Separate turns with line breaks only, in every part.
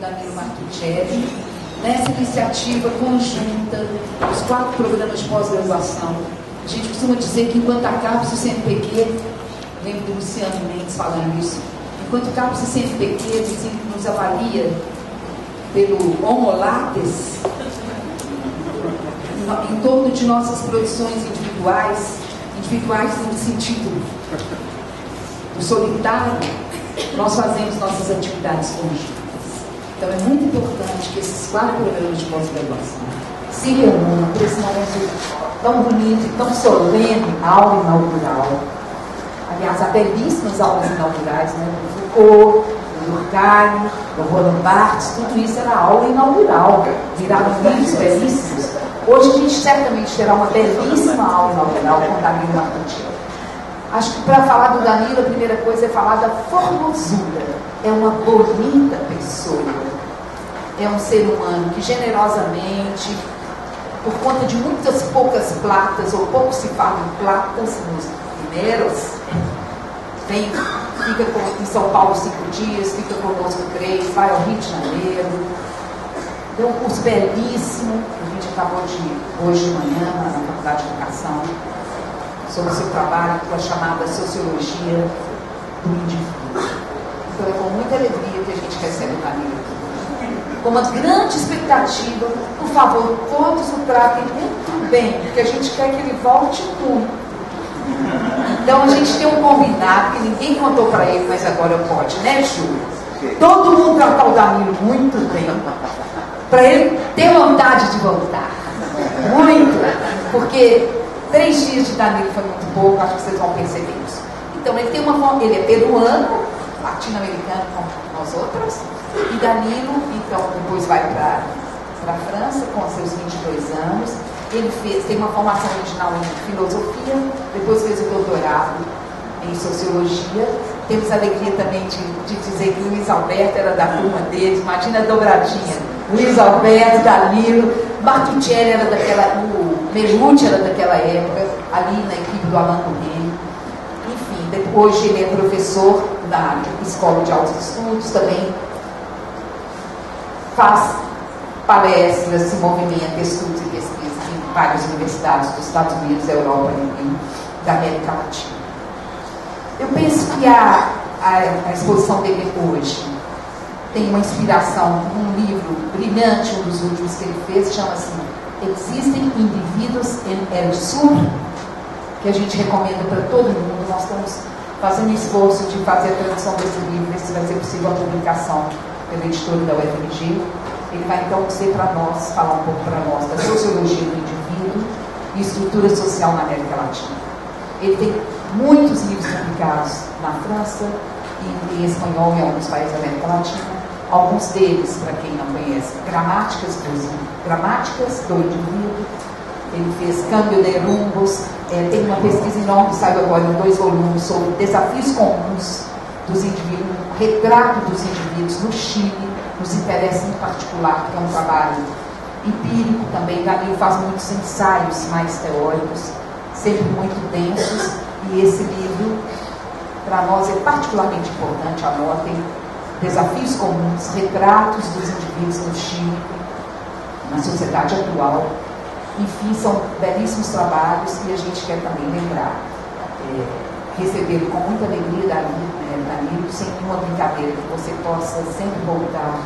Danilo Martuccelli, nessa iniciativa conjunta dos 4 programas de pós-graduação. A gente costuma dizer que enquanto a CAPES e o CNPq, lembro do Luciano Mendes falando isso, enquanto o CAPES e o CNPq nos avalia pelo Homo Lattes, em torno de nossas produções individuais no sentido do solitário, nós fazemos nossas atividades conjuntas. Então é muito importante que esses 4 programas de pós-graduação se reúnam por esse momento tão bonito e tão solene, aula inaugural. Aliás, há belíssimas aulas inaugurais, né? Do Foucault, do Durkheim, do Roland Barthes, tudo isso era aula inaugural, viraram livros belíssimos. Hoje a gente certamente terá uma belíssima aula inaugural com Danilo Martuccelli. Acho que para falar do Danilo, a primeira coisa é falar da formosura. É uma bonita pessoa. É um ser humano que generosamente, por conta de muitas poucas platas, ou pouco se fala em platas nos primeiros, fica em São Paulo 5 dias, fica conosco 3, vai ao Rio de Janeiro. Deu um curso belíssimo, que a gente acabou de hoje de manhã, na Faculdade de Educação, sobre o seu trabalho com a chamada Sociologia do indivíduo. Então é com muita alegria que a gente recebe o Danilo aqui. Com uma grande expectativa, por favor, todos o tratem muito bem, porque a gente quer que ele volte muito. Então a gente tem um combinado, que ninguém contou para ele, mas agora eu pode, né, Ju? Todo mundo tratar o Danilo muito bem, para ele ter vontade de voltar. Muito, porque 3 dias de Danilo foi muito pouco, acho que vocês vão perceber isso. Então ele tem ele é peruano, latino-americano como nós outros, e Danilo, então, depois vai para a França com seus 22 anos. Ele tem uma formação original em filosofia, depois fez o doutorado em sociologia. Temos a alegria também de dizer que o Luiz Alberto era da turma deles, imagina a dobradinha. Luiz Alberto, Danilo, Martuccelli era daquela, o Melucci era daquela época, ali na equipe do Alain Gourmet. Enfim, hoje ele é professor da Escola de Altos Estudos, também faz palestras, se movimenta, estudos e pesquisas em várias universidades dos Estados Unidos, da Europa e da América Latina. Eu penso que a exposição dele hoje tem uma inspiração num livro brilhante, um dos últimos que ele fez, chama-se Existem Indivíduos em El Sur, que a gente recomenda para todo mundo. Nós estamos fazendo um esforço de fazer a tradução desse livro, ver se vai ser possível a publicação pela editora da UFMG. Ele vai então dizer para nós, falar um pouco para nós da sociologia do indivíduo e estrutura social na América Latina. Ele tem muitos livros publicados na França e em espanhol em alguns países da América Latina. Alguns deles, para quem não conhece, gramáticas do indivíduo. Ele fez Câmbio de Rumbos, tem uma pesquisa enorme que saiu agora em 2 volumes sobre desafios comuns dos indivíduos, retrato dos indivíduos no Chile, nos interessa em particular, que é um trabalho empírico também. Danilo faz muitos ensaios mais teóricos, sempre muito densos, e esse livro, para nós, é particularmente importante, anotem. Desafios comuns, retratos dos indivíduos no Chile, na sociedade atual. Enfim, são belíssimos trabalhos e a gente quer também lembrar, recebê-lo com muita alegria, Danilo, sem nenhuma brincadeira, que você possa sempre voltar,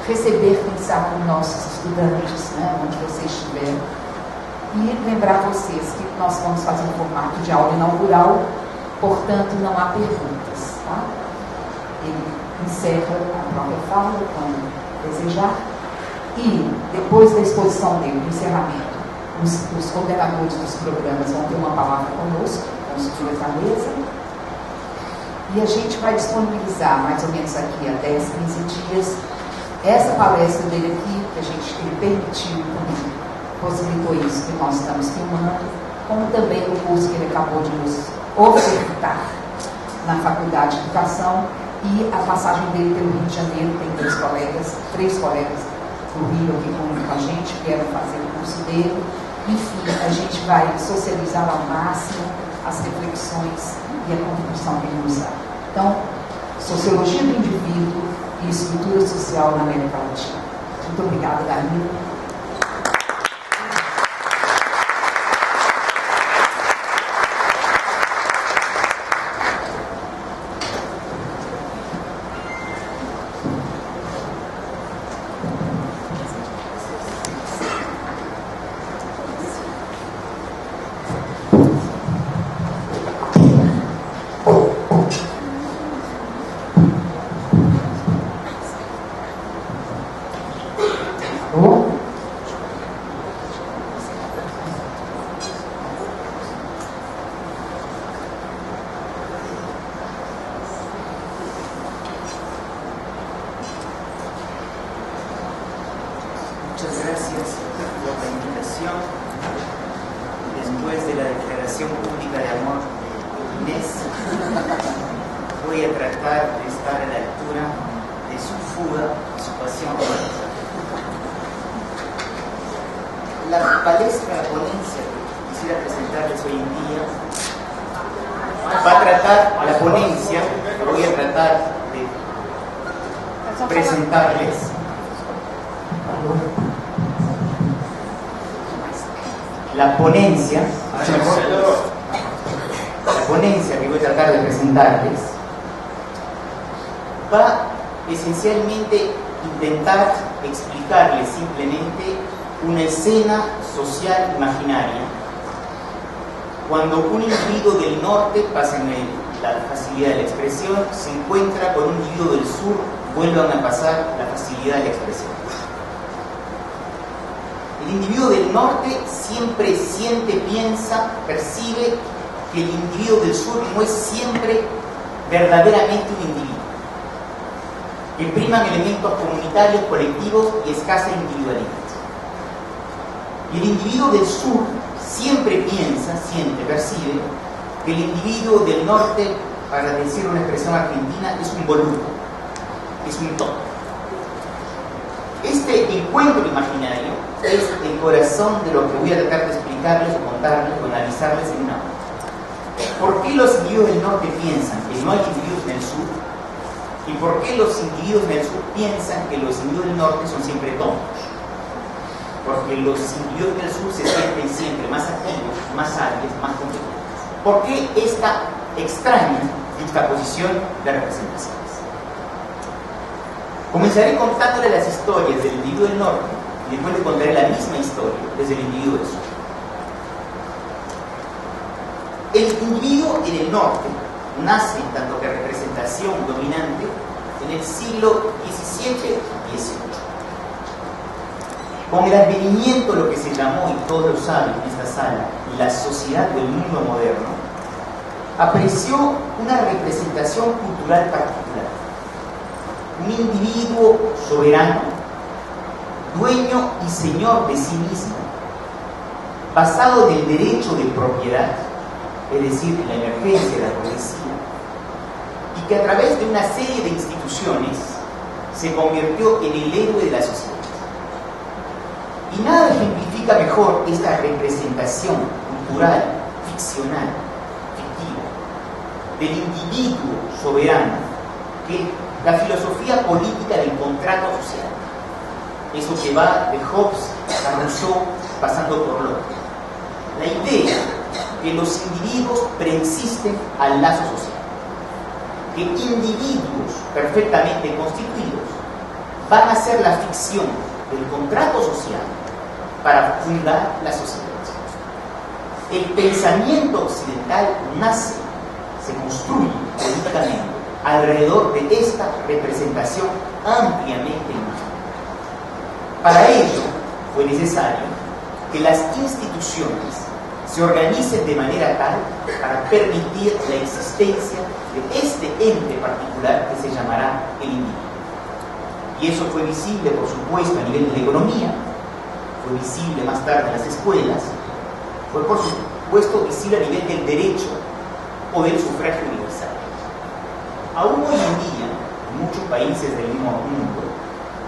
receber, pensar com nossos estudantes, né, onde você estiver, e lembrar vocês que nós vamos fazer um formato de aula inaugural, portanto não há perguntas, tá? Ele encerra a própria fala quando desejar, e depois da exposição dele, no encerramento, os coordenadores dos programas vão ter uma palavra conosco, com os dias à mesa, e a gente vai disponibilizar mais ou menos aqui a 10, 15 dias essa palestra dele aqui, que ele permitiu, possibilitou isso, que nós estamos filmando, como também o curso que ele acabou de nos ofertar na Faculdade de Educação. E a passagem dele pelo Rio de Janeiro, tem 3 colegas do Rio aqui com a gente, que vieram fazer o curso dele. Enfim, a gente vai socializar ao máximo as reflexões e a contribuição que ele nos dá. Então, Sociologia do Indivíduo e estrutura social na América Latina. Muito obrigada, Danilo.
Muchas gracias por la invitación. Después de la declaración pública de amor de Inés, voy a tratar de estar a la altura de su fuga y su pasión romántica. La palestra, la ponencia que quisiera presentarles hoy en día va a tratar, la ponencia, voy a tratar de presentarles la ponencia que voy a tratar de presentarles va esencialmente intentar explicarles simplemente una escena social imaginaria cuando un individuo del norte, pasen la facilidad de la expresión, se encuentra con un individuo del sur, vuelvan a pasar la facilidad de la expresión. El individuo del norte siempre siente, piensa, percibe que el individuo del sur no es siempre verdaderamente un individuo, que priman elementos comunitarios, colectivos y escasa individualidad. Y el individuo del sur siempre piensa, siente, percibe que el individuo del norte, para decir una expresión argentina, es un boludo, es un tonto. Este encuentro imaginario es el corazón de lo que voy a tratar de explicarles o contarles o analizarles en una hora. ¿Por qué los individuos del norte piensan que no hay individuos en el sur? ¿Y por qué los individuos del sur piensan que los individuos del norte son siempre tontos? Porque los individuos del sur se sienten siempre más activos, más hábiles, más competentes. ¿Por qué esta extraña juxtaposición de representaciones? Comenzaré contándole las historias del individuo del norte y después le contaré la misma historia desde el individuo del sur. El individuo en el norte nace, en tanto que representación dominante, en el siglo XVII y XVIII. Con el advenimiento, lo que se llamó, y todos lo saben en esta sala, la sociedad del mundo moderno, apreció una representación cultural particular. Un individuo soberano, dueño y señor de sí mismo, basado en el derecho de propiedad, es decir, en la emergencia de la poesía, y que a través de una serie de instituciones se convirtió en el héroe de la sociedad. Y nada ejemplifica mejor esta representación cultural, ficcional, fictiva, del individuo soberano que la filosofía política del contrato social. Eso que va de Hobbes a Rousseau, pasando por Locke. La idea que los individuos preexisten al lazo social, que individuos perfectamente constituidos van a ser la ficción del contrato social para fundar la sociedad. El pensamiento occidental nace, se construye políticamente alrededor de esta representación ampliamente imaginada. Para ello fue necesario que las instituciones se organicen de manera tal para permitir la existencia de este ente particular que se llamará el individuo. Y eso fue visible, por supuesto, a nivel de la economía, fue visible más tarde en las escuelas, fue por supuesto visible a nivel del derecho o del sufragio universal. Aún hoy en día, en muchos países del mismo mundo,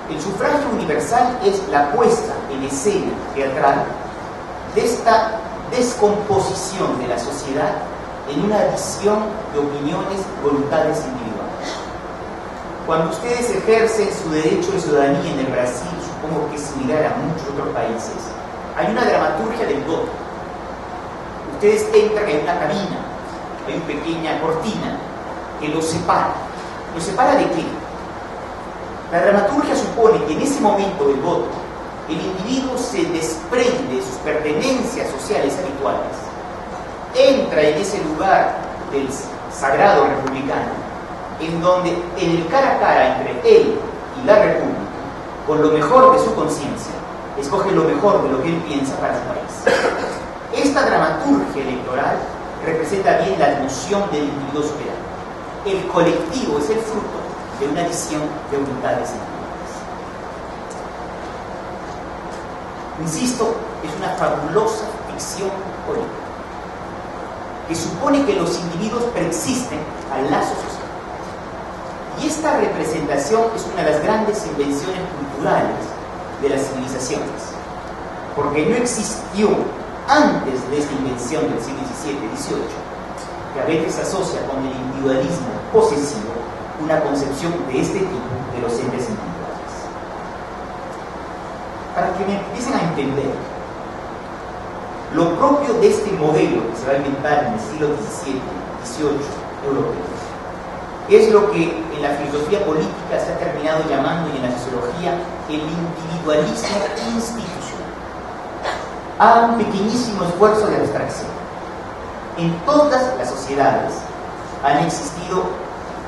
el sufragio universal es la puesta en escena teatral de esta descomposición de la sociedad en una adición de opiniones, voluntades individuales. Cuando ustedes ejercen su derecho de ciudadanía en el Brasil, supongo que es similar a muchos otros países, hay una dramaturgia del voto. Ustedes entran en una cabina, hay una pequeña cortina que los separa. ¿Los separa de qué? La dramaturgia supone que en ese momento del voto, el individuo se desprende de sus pertenencias sociales habituales, entra en ese lugar del sagrado republicano, en donde en el cara a cara entre él y la república, con lo mejor de su conciencia, escoge lo mejor de lo que él piensa para su país. Esta dramaturgia electoral representa bien la noción del individuo soberano. El colectivo es el fruto de una visión de unidades individuales. Insisto, es una fabulosa ficción política que supone que los individuos preexisten al lazo social. Y esta representación es una de las grandes invenciones culturales de las civilizaciones, porque no existió antes de esta invención del siglo XVII-XVIII, que a veces asocia con el individualismo posesivo una concepción de este tipo de los entes individuales. Para que me empiecen a entender, lo propio de este modelo que se va a inventar en el siglo XVII-XVIII europeo es lo que en la filosofía política se ha terminado llamando, y en la sociología, el individualismo institucional. Hagan un pequeñísimo esfuerzo de abstracción. En todas las sociedades han existido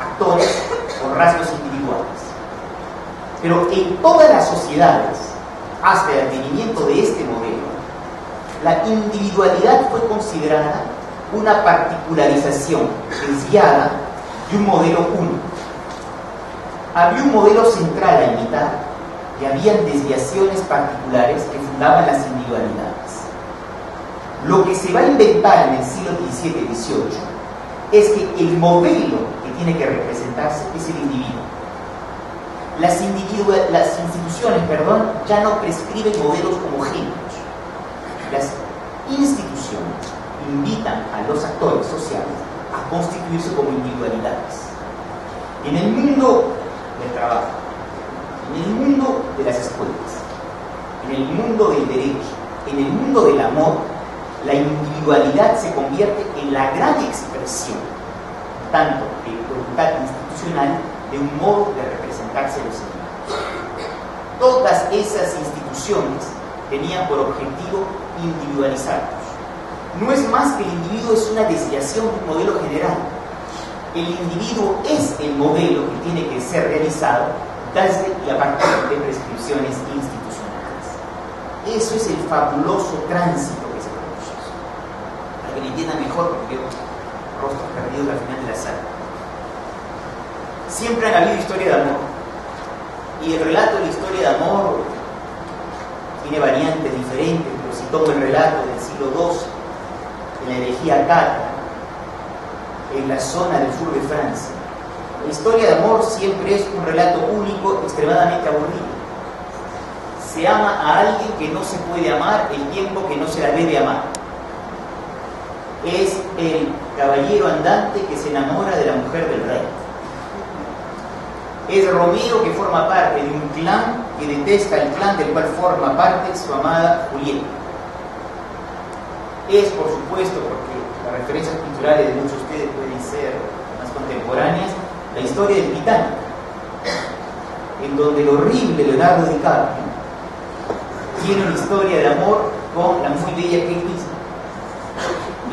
actores con rasgos individuales, pero en todas las sociedades, hasta el advenimiento de este modelo, la individualidad fue considerada una particularización desviada de un modelo único. Había un modelo central a imitar y habían desviaciones particulares que fundaban las individualidades. Lo que se va a inventar en el siglo XVII-XVIII es que el modelo que tiene que representarse es el individuo. Las instituciones, ya no prescriben modelos homogéneos. Las instituciones invitan a los actores sociales a constituirse como individualidades. En el mundo del trabajo, en el mundo de las escuelas, en el mundo del derecho, en el mundo del amor, la individualidad se convierte en la gran expresión, tanto de voluntad institucional, de un modo de representarse los individuos. Todas esas instituciones tenían por objetivo individualizarnos. No es más que el individuo es una desviación de un modelo general. El individuo es el modelo que tiene que ser realizado desde y a partir de prescripciones institucionales. Eso es el fabuloso tránsito que se produce. Para que me entiendan mejor, porque veo rostros perdidos al final de la sala. Siempre han habido historia de amor. Y el relato de la historia de amor tiene variantes diferentes, pero si tomo el relato del siglo XII, en la herejía cátara, en la zona del sur de Francia, la historia de amor siempre es un relato único, extremadamente aburrido. Se ama a alguien que no se puede amar el tiempo que no se la debe amar. Es el caballero andante que se enamora de la mujer del rey. Es Romeo que forma parte de un clan que detesta el clan del cual forma parte su amada Julieta. Es, por supuesto, porque las referencias culturales de muchos de ustedes pueden ser más contemporáneas, la historia del Titanic, en donde el horrible Leonardo DiCaprio tiene una historia de amor con la muy bella Kate Winslet.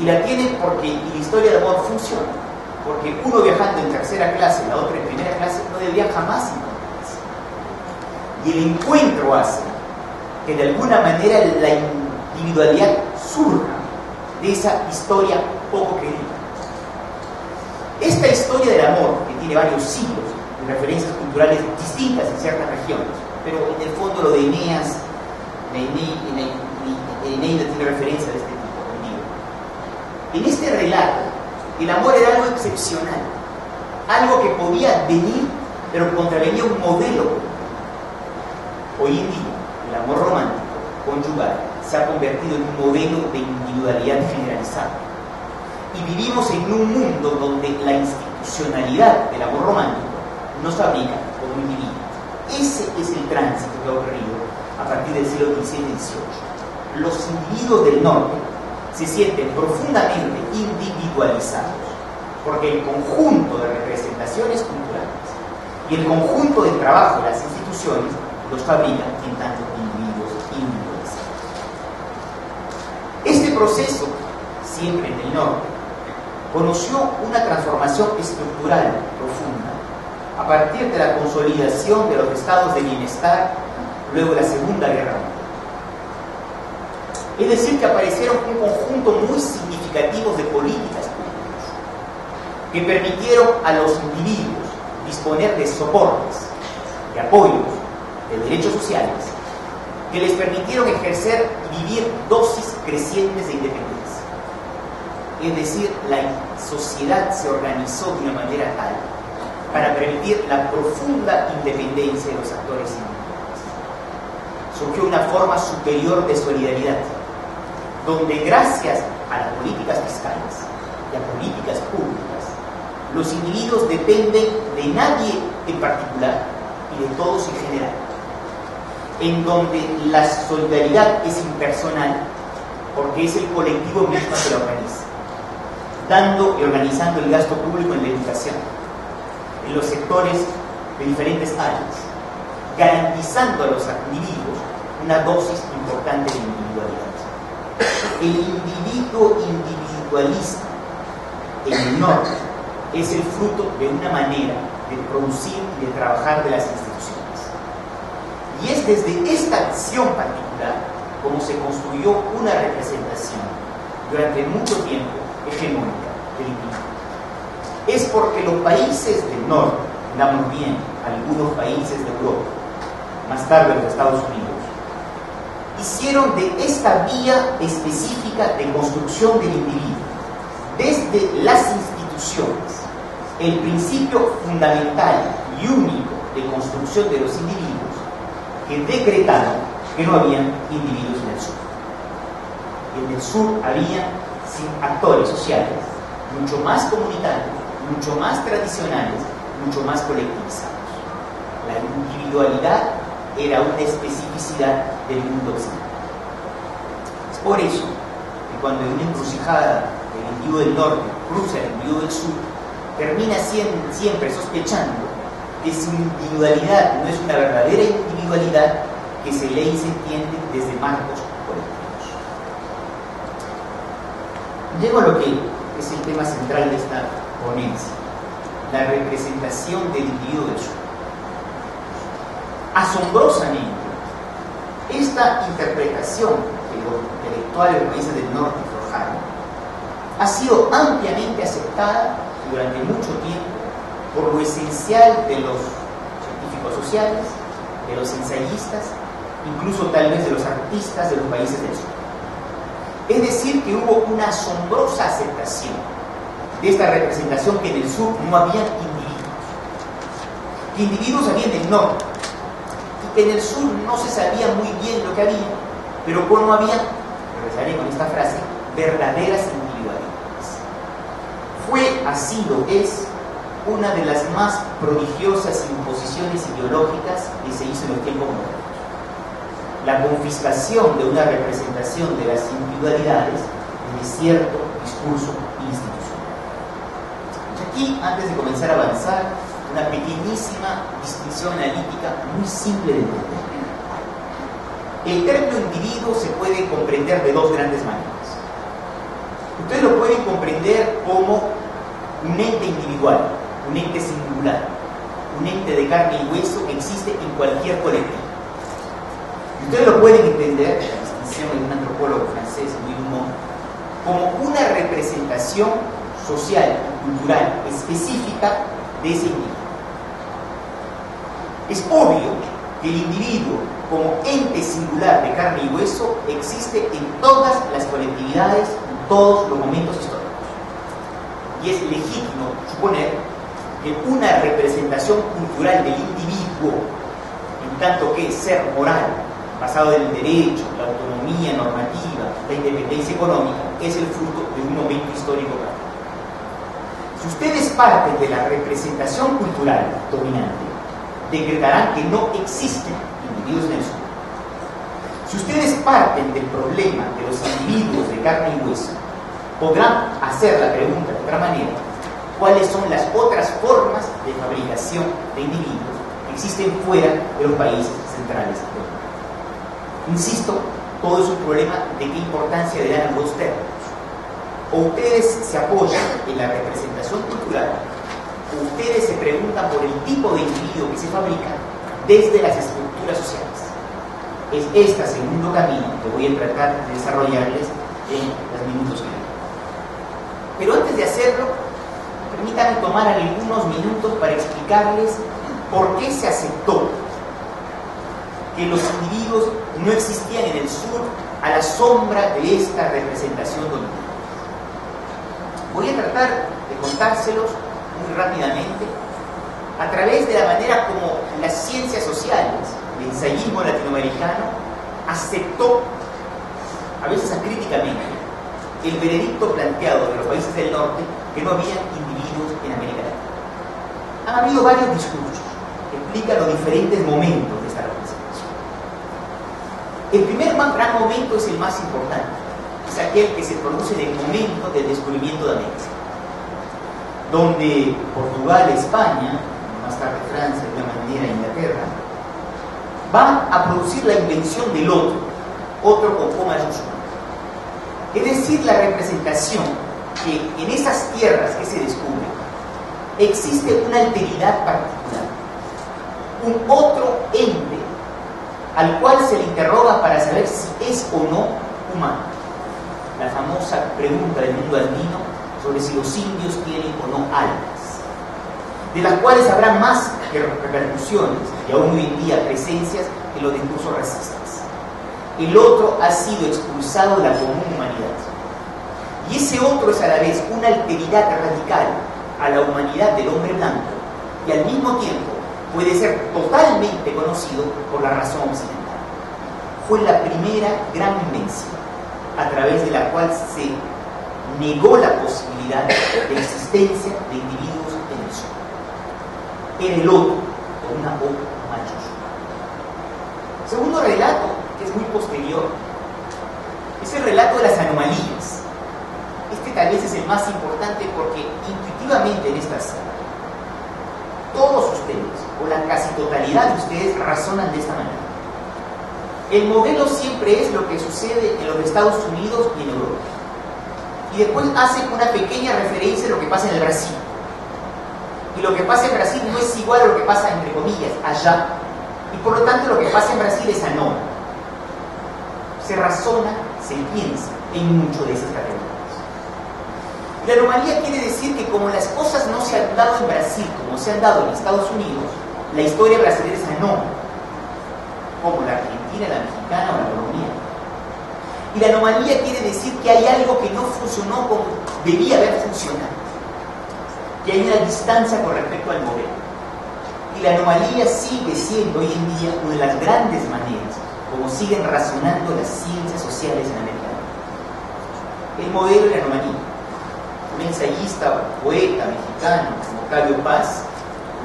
Y la tiene porque la historia de amor funciona. Porque uno viajando en tercera clase, la otra en primera clase, no debía jamás encontrarse. Y el encuentro hace que de alguna manera la individualidad surja de esa historia poco querida. Esta historia del amor, que tiene varios siglos de referencias culturales distintas en ciertas regiones, pero en el fondo lo de Eneas, Eneida tiene referencia de este tipo. En este relato, el amor era algo excepcional, algo que podía venir, pero que contravenía un modelo. Hoy en día, el amor romántico, conyugal, se ha convertido en un modelo de individualidad generalizada. Y vivimos en un mundo donde la institucionalidad del amor romántico nos fabrican como individuos. Ese es el tránsito que ha ocurrido a partir del siglo XVII y XVIII. Los individuos del norte se sienten profundamente individualizados porque el conjunto de representaciones culturales y el conjunto del trabajo de las instituciones los fabrican en tanto individuos individualizados. Este proceso, siempre en el norte, conoció una transformación estructural profunda a partir de la consolidación de los estados de bienestar luego de la Segunda Guerra Mundial. Es decir, que aparecieron un conjunto muy significativo de políticas públicas que permitieron a los individuos disponer de soportes, de apoyos, de derechos sociales, que les permitieron ejercer y vivir dosis crecientes de independencia. Es decir, la sociedad se organizó de una manera tal para permitir la profunda independencia de los actores individuales. Surgió una forma superior de solidaridad, donde gracias a las políticas fiscales y a políticas públicas, los individuos dependen de nadie en particular y de todos en general, en donde la solidaridad es impersonal porque es el colectivo mismo que la organiza, dando y organizando el gasto público en la educación, en los sectores de diferentes áreas, garantizando a los individuos una dosis importante de individualidad. El individuo individualista en el norte es el fruto de una manera de producir y de trabajar de las instituciones. Y es desde esta visión particular como se construyó una representación durante mucho tiempo hegemónica del individuo. Es porque los países del norte, digamos bien, algunos países de Europa, más tarde los Estados Unidos, hicieron de esta vía específica de construcción del individuo, desde las instituciones, el principio fundamental y único de construcción de los individuos, que decretaron que no habían individuos en el sur. En el sur había actores sociales mucho más comunitarios, mucho más tradicionales, mucho más colectivizados. La individualidad era una especificidad del mundo occidental. Es por eso que cuando en una encrucijada el individuo del norte cruza el individuo del sur, termina siempre sospechando que su individualidad no es una verdadera individualidad que se lee y se entiende desde marcos colectivos. Llego a lo que es el tema central de esta ponencia, la representación del individuo del sur. Asombrosamente, esta interpretación que los intelectuales de los países del norte forjaron ha sido ampliamente aceptada durante mucho tiempo por lo esencial de los científicos sociales, de los ensayistas, incluso tal vez de los artistas de los países del sur. Es decir, que hubo una asombrosa aceptación de esta representación que en el sur no había individuos. Que individuos había en el norte, y que en el sur no se sabía muy bien lo que había, pero no había, regresaré con esta frase, verdaderas individualidades. Fue, ha sido, es una de las más prodigiosas imposiciones ideológicas que se hizo en los tiempos modernos. La confiscación de una representación de las individualidades de cierto discurso institucional. Aquí, antes de comenzar a avanzar, una pequeñísima distinción analítica muy simple de entender. El término individuo se puede comprender de dos grandes maneras. Ustedes lo pueden comprender como un ente individual, un ente singular, un ente de carne y hueso que existe en cualquier colectivo. Y ustedes lo pueden entender, la distinción de un antropólogo francés, Louis Dumont, como una representación social y cultural específica de ese individuo. Es obvio que el individuo, como ente singular de carne y hueso, existe en todas las colectividades, en todos los momentos históricos. Y es legítimo suponer que una representación cultural del individuo, en tanto que ser moral, basado en el derecho, la autonomía normativa, la independencia económica, es el fruto de un momento histórico. Si ustedes parten de la representación cultural dominante, decretarán que no existen individuos en el sur. Si ustedes parten del problema de los individuos de carne y hueso, podrán hacer la pregunta de otra manera: ¿cuáles son las otras formas de fabricación de individuos que existen fuera de los países centrales del mundo? Insisto, todo es un problema de qué importancia le dan a los términos. O ustedes se apoyan en la representación cultural, o ustedes se preguntan por el tipo de individuo que se fabrica desde las estructuras sociales. Es este segundo camino que voy a tratar de desarrollarles en los minutos que vienen. Pero antes de hacerlo, permítanme tomar algunos minutos para explicarles por qué se aceptó que los individuos no existían en el sur a la sombra de esta representación dominante. Voy a tratar de contárselos muy rápidamente a través de la manera como las ciencias sociales, el ensayismo latinoamericano, aceptó, a veces acríticamente, el veredicto planteado de los países del norte que no había individuos en América Latina. Han habido varios discursos que explican los diferentes momentos de esta representación. El primer gran momento es el más importante, es aquel que se produce en el momento del descubrimiento de América, donde Portugal, España, más tarde Francia, de una manera Inglaterra, van a producir la invención del otro con O mayúscula. Es decir, la representación que en esas tierras que se descubren existe una alteridad particular, un otro ente al cual se le interroga para saber si es o no humano. La famosa pregunta del mundo andino sobre si los indios tienen o no almas, de las cuales habrá más repercusiones y aún hoy en día presencias en los discursos racistas. El otro ha sido expulsado de la común humanidad, y ese otro es a la vez una alteridad radical a la humanidad del hombre blanco, y al mismo tiempo puede ser totalmente conocido por la razón occidental. Fue la primera gran invención a través de la cual se negó la posibilidad de existencia de individuos en el sur. Era el otro, con una O mayúscula. Segundo relato, que es muy posterior, es el relato de las anomalías. Este tal vez es el más importante porque intuitivamente en esta sala, todos ustedes, o la casi totalidad de ustedes, razonan de esta manera. El modelo siempre es lo que sucede en los Estados Unidos y en Europa. Y después hacen una pequeña referencia a lo que pasa en el Brasil. Y lo que pasa en Brasil no es igual a lo que pasa, entre comillas, allá. Y por lo tanto lo que pasa en Brasil es anómalo. Se razona, se piensa en mucho de esas categorías. La anomalía quiere decir que como las cosas no se han dado en Brasil como se han dado en Estados Unidos, la historia brasileña es anómala, como la argentina, la mexicana o la colombiana. Y la anomalía quiere decir que hay algo que no funcionó como debía haber funcionado, que hay una distancia con respecto al modelo. Y la anomalía sigue siendo hoy en día una de las grandes maneras como siguen razonando las ciencias sociales en América Latina. El modelo y la anomalía. Un ensayista, poeta mexicano como Octavio Paz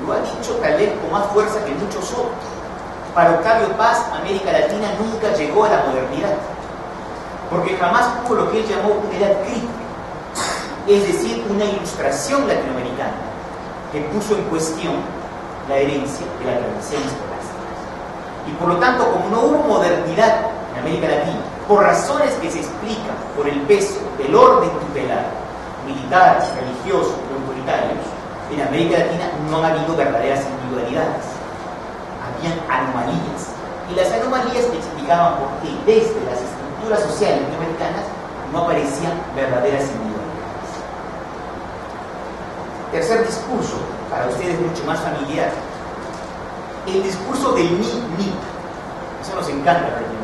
lo ha dicho tal vez con más fuerza que muchos otros. Para Octavio Paz, América Latina nunca llegó a la modernidad, porque jamás hubo lo que él llamó una edad crítica, es decir, una ilustración latinoamericana que puso en cuestión la herencia de la tradición escolástica. Y por lo tanto, como no hubo modernidad en América Latina, por razones que se explican por el peso del orden tutelar, militar, religioso y autoritarios, en América Latina no han habido verdaderas individualidades, habían anomalías. Y las anomalías explicaban por qué desde las estructuras sociales latinoamericanas no aparecían verdaderas individualidades. Tercer discurso, para ustedes mucho más familiar, el discurso del ni. Eso nos encanta en Latinoamérica.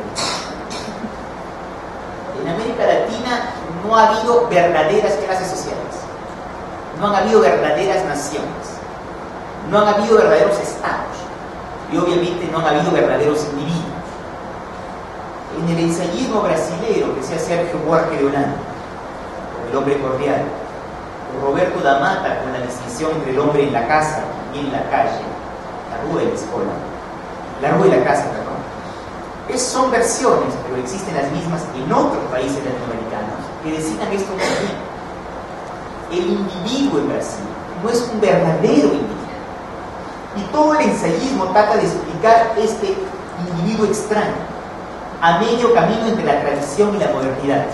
En América Latina no ha habido verdaderas clases sociales, no han habido verdaderas naciones, no han habido verdaderos estados y obviamente no han habido verdaderos individuos. En el ensayismo brasilero que decía Sergio Buarque de Holanda, el hombre cordial, o Roberto da Mata con la distinción entre el hombre en la casa y en la calle, la rúa de la escuela, la rúa de la casa, perdón. Son versiones, pero existen las mismas en otros países latinoamericanos que designan esto muy bien. El individuo en Brasil no es un verdadero individuo. Y todo el ensayismo trata de explicar este individuo extraño, a medio camino entre la tradición y la modernidad.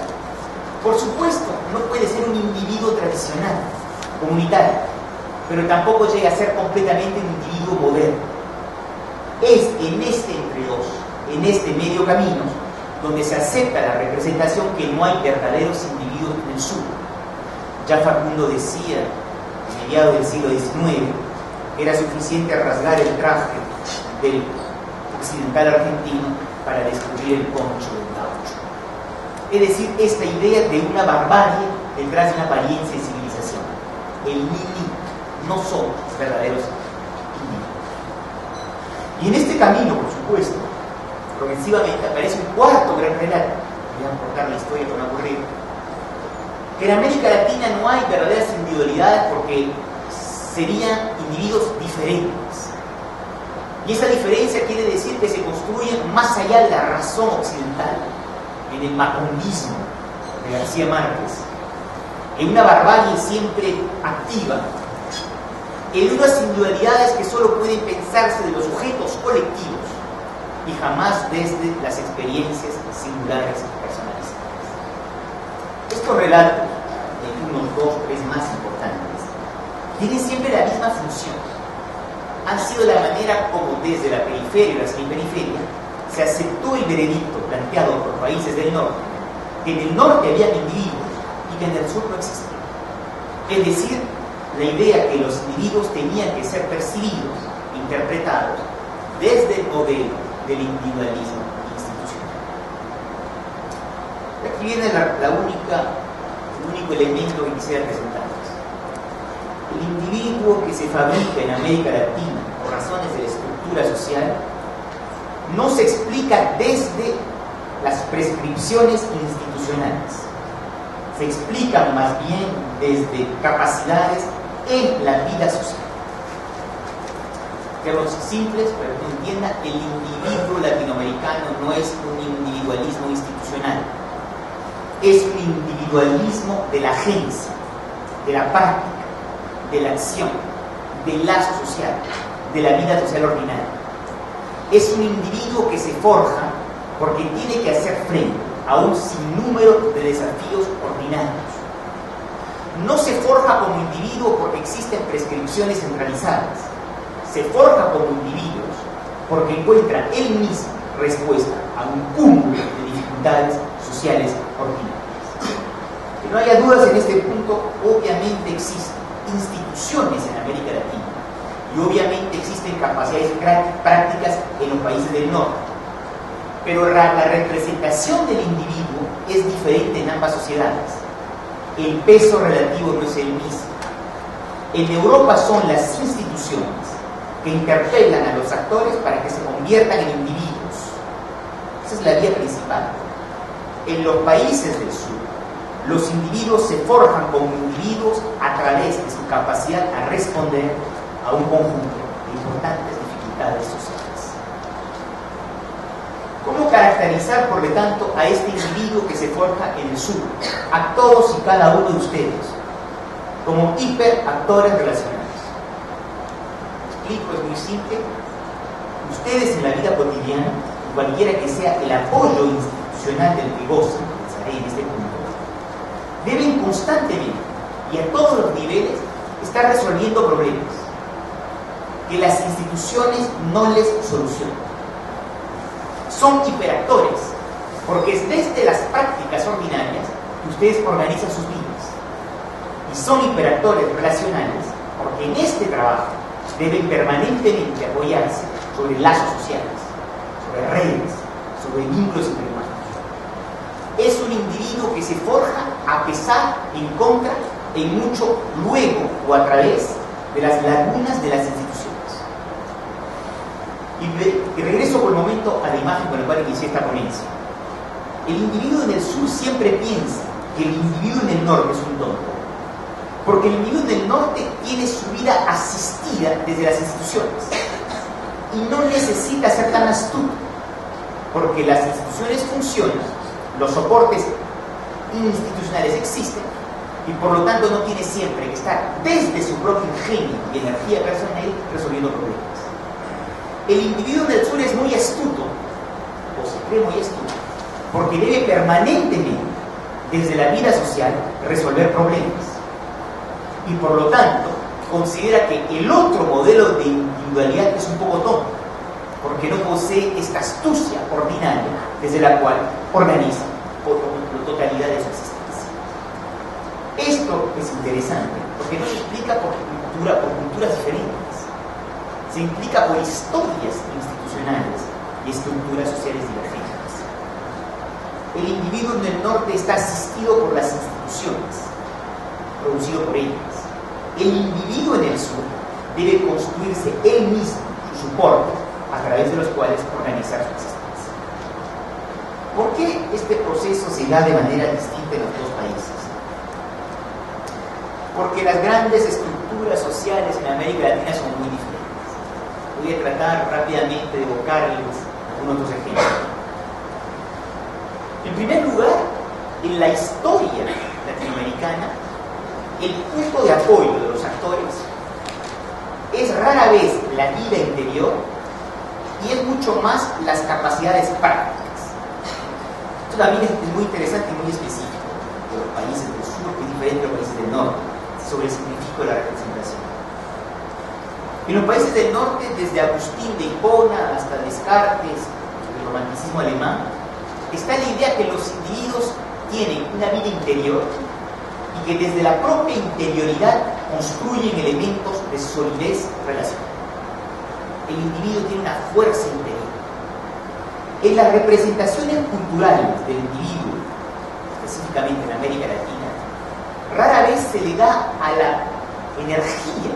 Por supuesto, no puede ser un individuo tradicional, comunitario, pero tampoco llega a ser completamente un individuo moderno. Es en este entre dos, en este medio camino, donde se acepta la representación que no hay verdaderos individuos en el sur. Ya Facundo decía, a mediados del siglo XIX, que era suficiente rasgar el traje del occidental argentino para descubrir el poncho del gaucho. Es decir, esta idea de una barbarie detrás de una apariencia de civilización. El mini no somos verdaderos individuos. Y en este camino, por supuesto, progresivamente aparece un cuarto gran relato. Voy a aportar la historia para no aburrir. Que en América Latina no hay verdaderas individualidades porque serían individuos diferentes. Y esa diferencia quiere decir que se construyen más allá de la razón occidental, en el macombismo de García Márquez, en una barbarie siempre activa, en unas individualidades que solo pueden pensarse de los sujetos colectivos y jamás desde las experiencias singulares y personalizadas. Estos relatos, en unos dos o tres más importantes, tienen siempre la misma función. Han sido la manera como desde la periferia y la semiperiferia se aceptó el veredicto planteado por países del norte, que en el norte había individuos y que en el sur no existían. Es decir, la idea que los individuos tenían que ser percibidos, interpretados, desde el modelo del individualismo institucional. Aquí viene el único elemento que quisiera presentarles. El individuo que se fabrica en América Latina por razones de la estructura social no se explica desde las prescripciones institucionales, se explican más bien desde capacidades en la vida social. Términos simples, para que entienda, el individuo latinoamericano no es un individualismo institucional, es un individualismo de la agencia, de la práctica, de la acción, del lazo social, de la vida social ordinaria. Es un individuo que se forja porque tiene que hacer frente a un sinnúmero de desafíos ordinarios. No se forja como individuo porque existen prescripciones centralizadas. Se forja como individuos porque encuentra él mismo respuesta a un cúmulo de dificultades sociales ordinarias. Que no haya dudas en este punto, obviamente existen instituciones en América Latina y obviamente existen capacidades prácticas en los países del norte, pero la representación del individuo es diferente en ambas sociedades. El peso relativo no es el mismo. En Europa son las instituciones que interpelan a los actores para que se conviertan en individuos. Esa es la vía principal. En los países del sur, los individuos se forjan como individuos a través de su capacidad a responder a un conjunto de importantes dificultades sociales. ¿Cómo caracterizar, por lo tanto, a este individuo que se forja en el sur, a todos y cada uno de ustedes, como hiperactores relacionales? Es muy simple. Ustedes en la vida cotidiana, cualquiera que sea el apoyo institucional del que gozan, pensaré en este punto, deben constantemente y a todos los niveles estar resolviendo problemas que las instituciones no les solucionan. Son hiperactores porque es desde las prácticas ordinarias que ustedes organizan sus vidas, y son hiperactores relacionales porque en este trabajo deben permanentemente apoyarse sobre lazos sociales, sobre redes, sobre vínculos entre humanos. Es un individuo que se forja a pesar, en contra, en mucho, luego o a través de las lagunas de las instituciones. Y regreso por el momento a la imagen con la cual inicié esta ponencia. El individuo en el sur siempre piensa que el individuo en el norte es un tonto. Porque el individuo del norte tiene su vida asistida desde las instituciones y no necesita ser tan astuto, porque las instituciones funcionan, los soportes institucionales existen y por lo tanto no tiene siempre que estar desde su propio ingenio y energía personal resolviendo problemas. El individuo del sur es muy astuto, o se cree muy astuto, porque debe permanentemente, desde la vida social, resolver problemas. Y por lo tanto, considera que el otro modelo de individualidad es un poco tonto, porque no posee esta astucia ordinaria desde la cual organiza por la totalidad de su existencia. Esto es interesante, porque no se explica por culturas diferentes, se implica por historias institucionales y estructuras sociales divergentes. El individuo en el norte está asistido por las instituciones, producido por ellas. El individuo en el sur debe construirse él mismo su soporte a través de los cuales organizar su existencia. ¿Por qué este proceso se da de manera distinta en los dos países? Porque las grandes estructuras sociales en América Latina son muy diferentes. Voy a tratar rápidamente de evocarles algunos otros ejemplos. En primer lugar, en la historia latinoamericana, el punto de apoyo de los actores es rara vez la vida interior y es mucho más las capacidades prácticas. Esto también es muy interesante y muy específico de los países del sur, que es diferente de los países del norte, sobre el significado de la representación. En los países del norte, desde Agustín de Hipona hasta Descartes, el romanticismo alemán, está la idea que los individuos tienen una vida interior y que desde la propia interioridad construyen elementos de solidez relacional. El individuo tiene una fuerza interior. En las representaciones culturales del individuo, específicamente en América Latina, rara vez se le da a la energía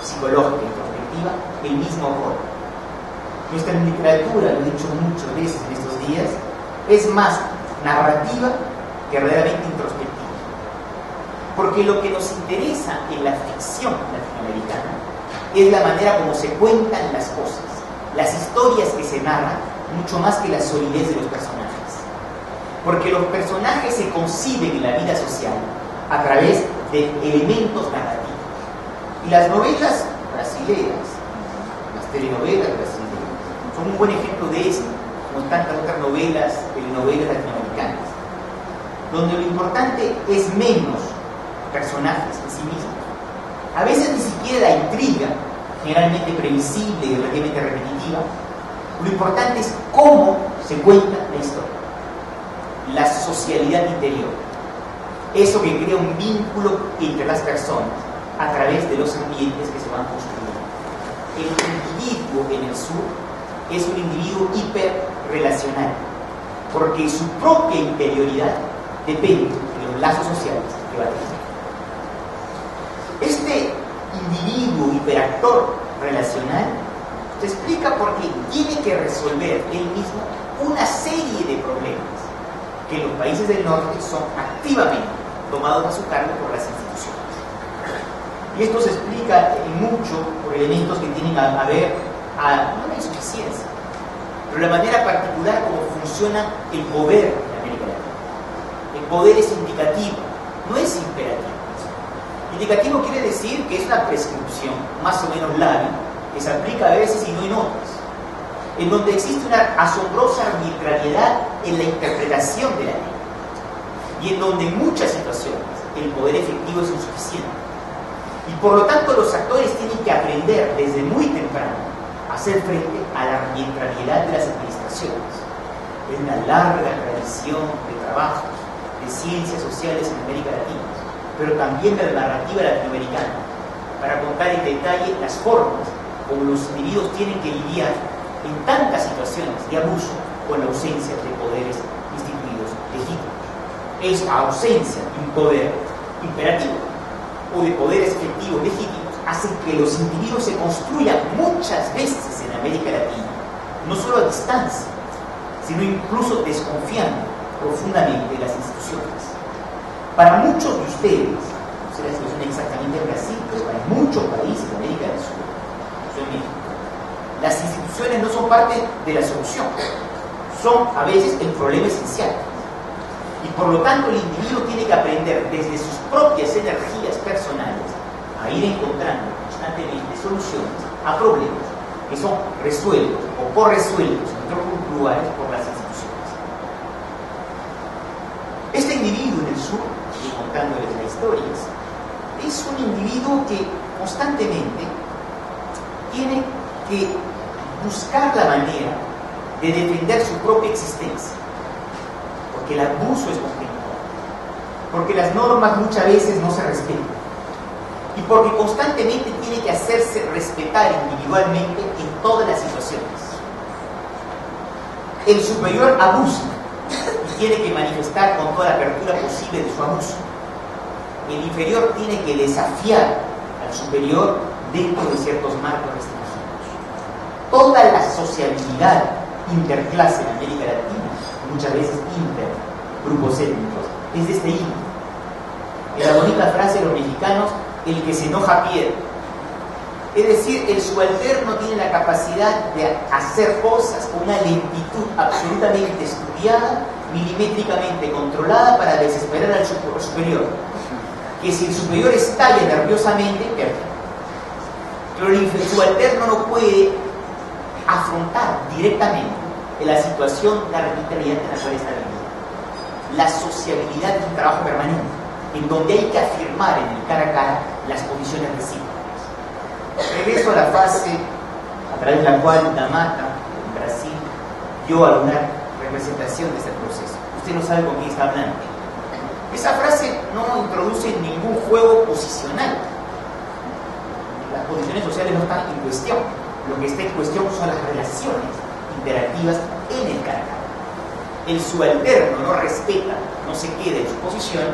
psicológica introspectiva el mismo rol. Nuestra literatura, lo he dicho muchas veces en estos días, es más narrativa que verdaderamente introspectiva. Porque lo que nos interesa en la ficción latinoamericana es la manera como se cuentan las cosas, las historias que se narran, mucho más que la solidez de los personajes. Porque los personajes se conciben en la vida social a través de elementos narrativos. Y las novelas brasileñas, las telenovelas brasileñas, son un buen ejemplo de esto, como tantas otras novelas, telenovelas latinoamericanas, donde lo importante es menos personajes en sí mismos. A veces ni siquiera la intriga, generalmente previsible y relativamente repetitiva. Lo importante es cómo se cuenta la historia, la socialidad interior, eso que crea un vínculo entre las personas a través de los ambientes que se van construyendo. El individuo en el sur es un individuo hiperrelacional, porque su propia interioridad depende de los lazos sociales que va a tener. Este individuo hiperactor relacional se explica porque tiene que resolver él mismo una serie de problemas que en los países del norte son activamente tomados a su cargo por las instituciones. Y esto se explica mucho por elementos que tienen a ver no la insuficiencia, pero la manera particular como funciona el poder en América Latina. El poder es indicativo, no es imperativo. Indicativo quiere decir que es una prescripción más o menos lábil que se aplica a veces y no en otras, en donde existe una asombrosa arbitrariedad en la interpretación de la ley y en donde en muchas situaciones el poder efectivo es insuficiente. Y por lo tanto los actores tienen que aprender desde muy temprano a hacer frente a la arbitrariedad de las administraciones. Es una larga tradición de trabajos de ciencias sociales en América Latina, pero también de la narrativa latinoamericana, para contar en detalle las formas como los individuos tienen que lidiar en tantas situaciones de abuso con la ausencia de poderes instituidos legítimos. Esa ausencia de un poder imperativo o de poderes efectivos legítimos hace que los individuos se construyan muchas veces en América Latina, no solo a distancia, sino incluso desconfiando profundamente de las instituciones. Para muchos de ustedes, será una exactamente en Brasil, pero hay muchos países de América del Sur, en México. Las instituciones no son parte de la solución, son a veces el problema esencial. Y por lo tanto el individuo tiene que aprender desde sus propias energías personales a ir encontrando constantemente soluciones a problemas que son resueltos o corresueltos en otros lugares por las instituciones. Este individuo en el sur, y contándoles la historia, es un individuo que constantemente tiene que buscar la manera de defender su propia existencia, porque el abuso es complicado, porque las normas muchas veces no se respetan, y porque constantemente tiene que hacerse respetar individualmente en todas las situaciones. El superior abusa y tiene que manifestar con toda la apertura posible de su abuso. El inferior tiene que desafiar al superior dentro de ciertos marcos restringidos. Toda la sociabilidad interclase en América Latina, muchas veces grupos étnicos, es de este índole. En la bonita frase de los mexicanos, el que se enoja pierde. Es decir, el subalterno tiene la capacidad de hacer cosas con una lentitud absolutamente estudiada, milimétricamente controlada para desesperar al superior. Que si el superior estalla nerviosamente, pierde. Pero el subalterno no puede afrontar directamente la situación de arbitrariedad en la cual está viviendo. La sociabilidad es un trabajo permanente, en donde hay que afirmar en el cara a cara las posiciones recíprocas. Regreso a la fase a través de la cual Damata, en Brasil, dio alguna representación de este proceso. Usted no sabe con quién está hablando. Esa frase no introduce ningún juego posicional. Las posiciones sociales no están en cuestión. Lo que está en cuestión son las relaciones interactivas en el cara a cara. El subalterno no respeta, no se queda en su posición,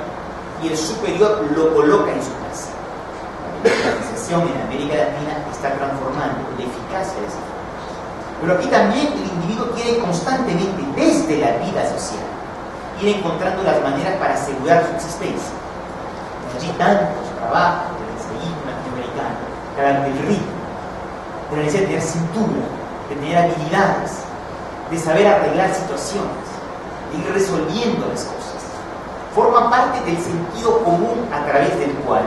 y el superior lo coloca en su casa. La democratización en América Latina está transformando la eficacia de ese fenómeno. Pero aquí también el individuo quiere constantemente, desde la vida social, ir encontrando las maneras para asegurar su existencia. Allí tantos trabajos del ensayismo latinoamericano que hablan del ritmo, de la necesidad de tener cintura, de tener habilidades, de saber arreglar situaciones, de ir resolviendo las cosas. Forman parte del sentido común a través del cual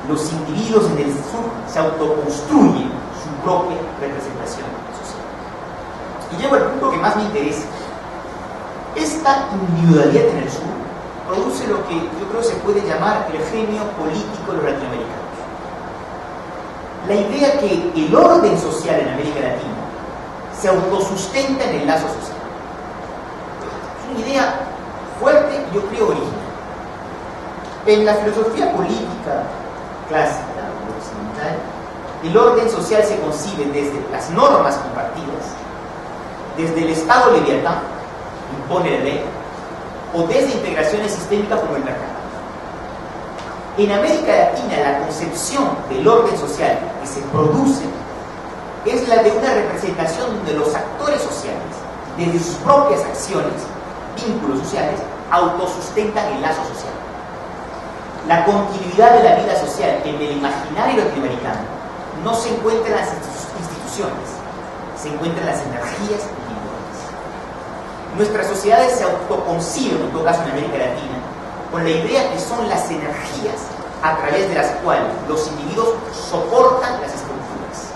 los individuos en el sur se autoconstruyen su propia representación social. Y llego al punto que más me interesa. Esta individualidad en el sur produce lo que yo creo se puede llamar el genio político de los latinoamericanos. La idea que el orden social en América Latina se autosustenta en el lazo social. Es una idea fuerte y yo creo original. En la filosofía política clásica occidental, el orden social se concibe desde las normas compartidas, desde el Estado leviatán, impone la ley, o desde integraciones sistémicas como el mercado. En América Latina, la concepción del orden social que se produce es la de una representación donde los actores sociales, desde sus propias acciones, vínculos sociales, autosustentan el lazo social. La continuidad de la vida social en el imaginario latinoamericano no se encuentra en las instituciones, se encuentra en las energías individuales. Nuestras sociedades se autoconciben, en todo caso en América Latina, con la idea que son las energías a través de las cuales los individuos soportan las estructuras.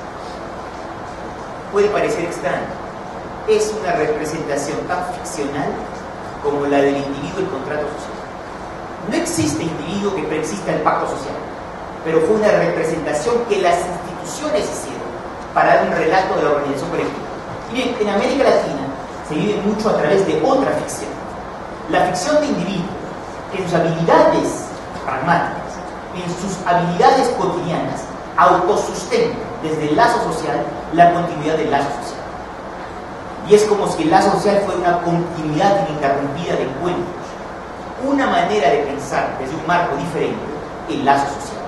Puede parecer extraño, es una representación tan ficcional como la del individuo y el contrato social. No existe individuo que preexista el pacto social, pero fue una representación que las instituciones hicieron para dar un relato de la organización colectiva. Y bien, en América Latina se vive mucho a través de otra ficción. La ficción de individuos que en sus habilidades pragmáticas, en sus habilidades cotidianas, autosustentan desde el lazo social la continuidad del lazo social. Y es como si el lazo social fuera una continuidad ininterrumpida de encuentros, una manera de pensar desde un marco diferente el lazo social.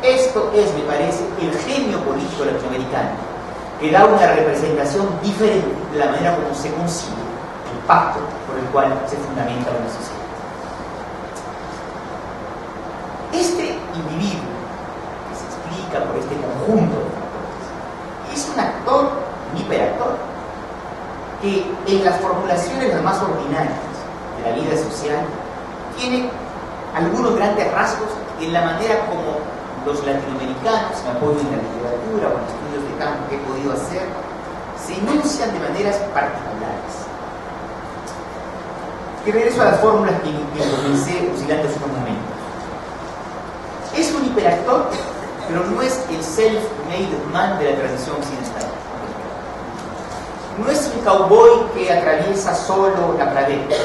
Esto es, me parece, el genio político latinoamericano, que da una representación diferente de la manera como se concibe el pacto por el cual se fundamenta una sociedad. Este individuo conjunto de factores. Es un actor, un hiperactor, que en las formulaciones las más ordinarias de la vida social tiene algunos grandes rasgos en la manera como los latinoamericanos, me apoyo en la literatura o en estudios de campo que he podido hacer, se enuncian de maneras particulares. Que regreso a las fórmulas que comencé oscilando hace unos momentos. Es un hiperactor, pero no es el self-made man de la tradición occidental. No es un cowboy que atraviesa solo la pradera,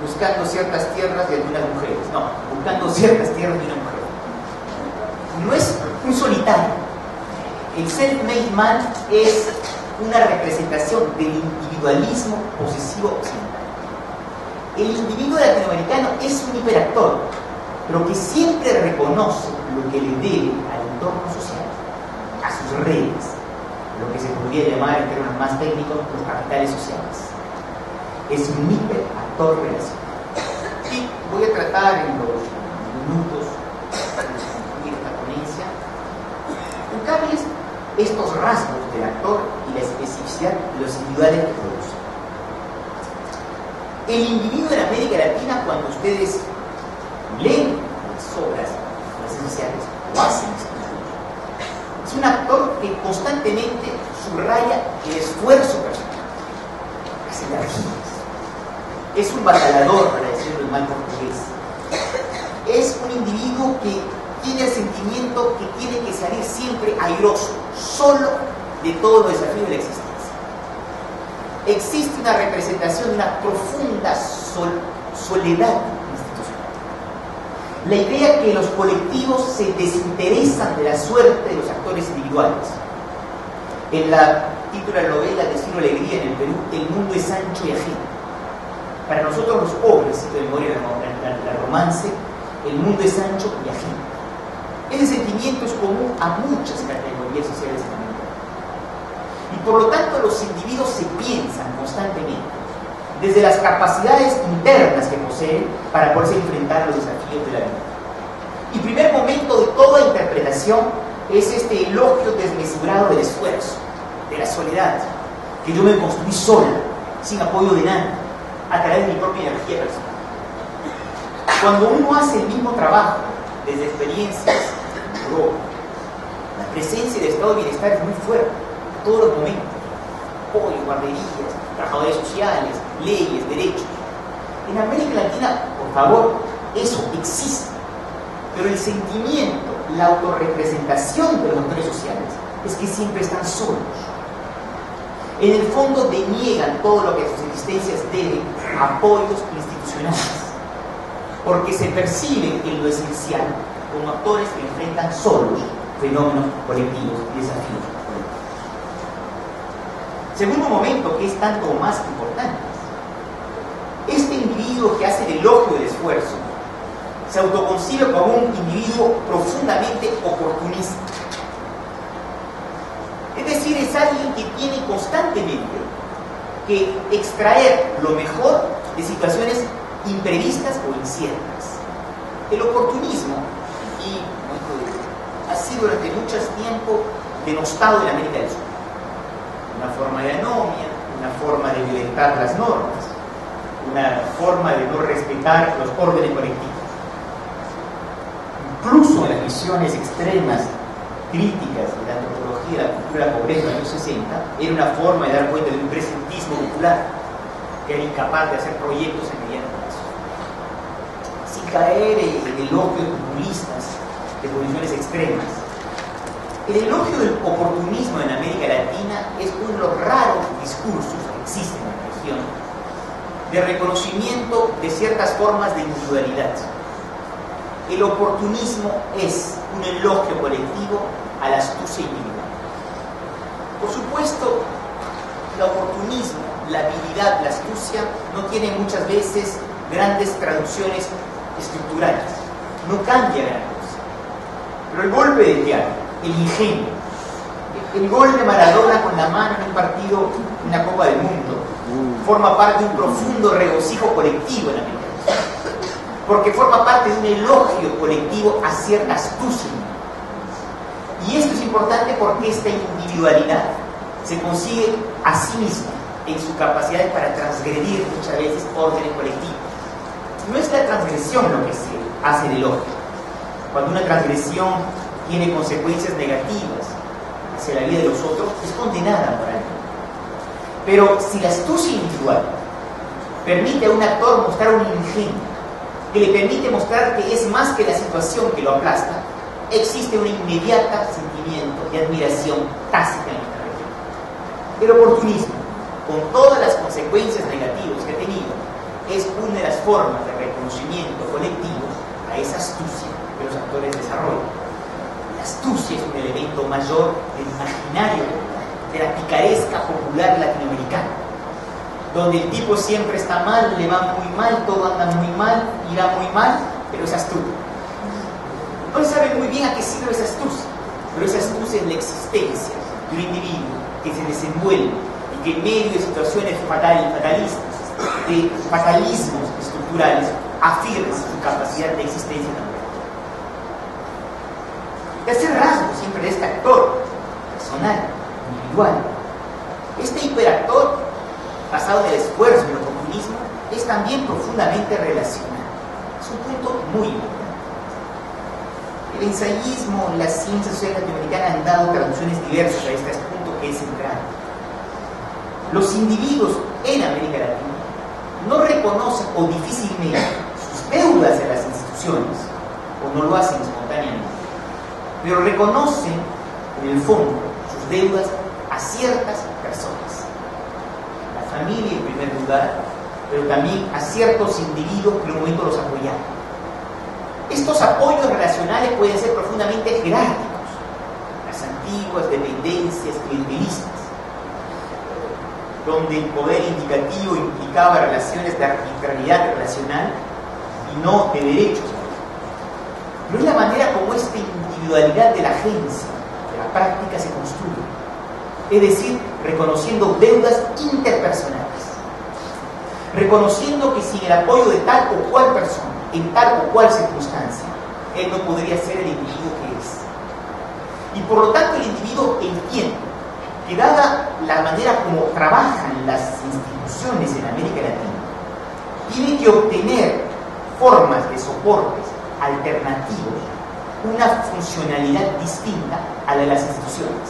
buscando ciertas tierras de algunas mujeres. No, buscando ciertas tierras de una mujer. No es un solitario. El self-made man es una representación del individualismo posesivo occidental. El individuo latinoamericano es un hiperactor, pero que siempre reconoce lo que le debe al entorno social, a sus redes, lo que se podría llamar en términos más técnicos los capitales sociales. Es un hiperactor relacional. Y voy a tratar en los minutos de concluir esta ponencia buscarles estos rasgos del actor y la especificidad de los individuales que producen. El individuo en América Latina, cuando ustedes leen las obras sociales o hacen estudios, es un actor que constantemente subraya el esfuerzo personal, las energías. Es un batalador, para decirlo en mal portugués. Es un individuo que tiene el sentimiento que tiene que salir siempre airoso, solo de todos los desafíos de la existencia. Existe una representación de una profunda soledad institucional. La idea que los colectivos se desinteresan de la suerte de los actores individuales. En la título de la novela Destino Alegría en el Perú, el mundo es ancho y ajeno. Para nosotros los pobres, si de memoria la romance, el mundo es ancho y ajeno. Ese sentimiento es común a muchas categorías sociales en América. Y por lo tanto los individuos se piensan constantemente desde las capacidades internas que poseen para poderse enfrentar a los desafíos de la vida. Y primer momento de toda interpretación es este elogio desmesurado del esfuerzo, de la soledad, que yo me construí sola, sin apoyo de nadie, a través de mi propia energía personal. Cuando uno hace el mismo trabajo desde experiencias, la presencia del estado de bienestar es muy fuerte en todos los momentos. Apoyo, guarderías, trabajadores sociales, leyes, derechos. En América Latina, por favor, eso existe. Pero el sentimiento, la autorrepresentación de los actores sociales es que siempre están solos. En el fondo deniegan todo lo que a sus existencias deben apoyos institucionales, porque se perciben en lo esencial como actores que enfrentan solos fenómenos colectivos y desafíos colectivos. Segundo momento, que es tanto o más importante, este individuo que hace el elogio del esfuerzo se autoconcibe como un individuo profundamente oportunista. Es decir, es alguien que tiene constantemente que extraer lo mejor de situaciones imprevistas o inciertas. El oportunismo ha sido durante mucho tiempo denostado en América del Sur. Una forma de anomia, una forma de violentar las normas, una forma de no respetar los órdenes colectivos. Incluso en las visiones extremas, críticas de la antropología de la cultura de la pobreza de los años 60, era una forma de dar cuenta de un presentismo popular que era incapaz de hacer proyectos en mediano plazo. Sin caer en elogios populistas de posiciones extremas. El elogio del oportunismo en América Latina es uno de los raros discursos que existen en la región de reconocimiento de ciertas formas de individualidad. El oportunismo es un elogio colectivo a la astucia individual. Por supuesto, el oportunismo, la habilidad, la astucia no tienen muchas veces grandes traducciones estructurales, no cambia gran cosa. Pero el golpe de teatro, el ingenio, el gol de Maradona con la mano en un partido, en la Copa del Mundo, forma parte de un profundo regocijo colectivo en América, porque forma parte de un elogio colectivo a cierta astucia. importante porque esta individualidad se consigue a sí misma en su capacidad para transgredir muchas veces órdenes colectivos. No es la transgresión lo que se hace del otro. Cuando una transgresión tiene consecuencias negativas hacia la vida de los otros, es condenada moralmente. Pero si la astucia individual permite a un actor mostrar un ingenio que le permite mostrar que es más que la situación que lo aplasta, existe un inmediato sentimiento de admiración tácita en esta región. El oportunismo, con todas las consecuencias negativas que ha tenido, es una de las formas de reconocimiento colectivo a esa astucia que los actores desarrollan. La astucia es un elemento mayor del imaginario, de la picaresca popular latinoamericana, donde el tipo siempre está mal, le va muy mal, todo anda muy mal, irá muy mal, pero es astuto. No se sabe muy bien a qué sirve esa astucia, pero esa astucia es la existencia de un individuo que se desenvuelve y que en medio de situaciones fatalistas, de fatalismos estructurales, afirma su capacidad de existencia también. El tercer rasgo siempre de este actor personal, individual, este hiperactor basado en el esfuerzo y el oportunismo, es también profundamente relacional. Es un punto muy importante. El ensayismo, las ciencias sociales latinoamericanas han dado traducciones diversas a este punto que es central. Los individuos en América Latina no reconocen o difícilmente sus deudas en las instituciones, o no lo hacen espontáneamente, pero reconocen en el fondo sus deudas a ciertas personas. La familia en primer lugar, pero también a ciertos individuos que en un momento los apoyaron. Estos apoyos relacionales pueden ser profundamente jerárquicos, las antiguas dependencias clientelistas, donde el poder indicativo implicaba relaciones de arbitrariedad relacional y no de derechos. Pero es la manera como esta individualidad de la agencia, de la práctica, se construye. Es decir, reconociendo deudas interpersonales, reconociendo que sin el apoyo de tal o cual persona, en tal o cual circunstancia, él no podría ser el individuo que es. Y por lo tanto el individuo entiende que dada la manera como trabajan las instituciones en América Latina, tiene que obtener formas de soportes alternativos, una funcionalidad distinta a la de las instituciones.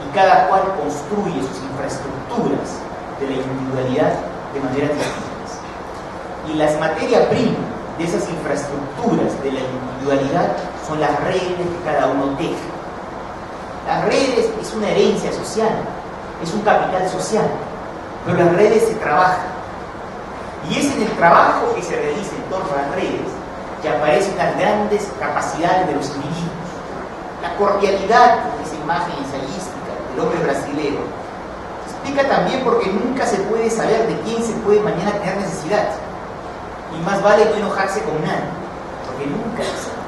Y cada cual construye sus infraestructuras de la individualidad de manera distinta. Y las materias primas de esas infraestructuras de la individualidad son las redes que cada uno teje. Las redes es una herencia social, es un capital social, pero las redes se trabajan. Y es en el trabajo que se realiza en torno a las redes que aparecen las grandes capacidades de los individuos. La cordialidad, esa imagen ensayística del hombre brasilero, se explica también porque nunca se puede saber de quién se puede mañana tener necesidad. Y más vale no enojarse con nadie, porque nunca se sabe.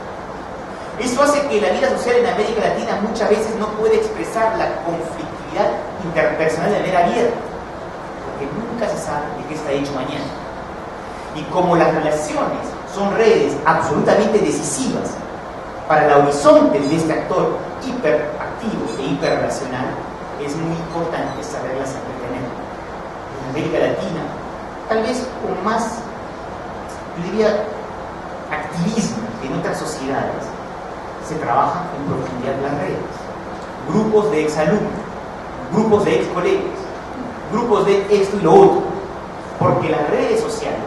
Eso hace que la vida social en América Latina muchas veces no puede expresar la conflictividad interpersonal de manera abierta, porque nunca se sabe de qué está hecho mañana. Y como las relaciones son redes absolutamente decisivas para el horizonte de este actor hiperactivo e hiperrelacional, es muy importante saberlas entretener. En América Latina, tal vez con más, yo diría, activismo que en otras sociedades, se trabajan en profundidad las redes. Grupos de exalumnos, grupos de excolegas, grupos de esto y lo otro, porque las redes sociales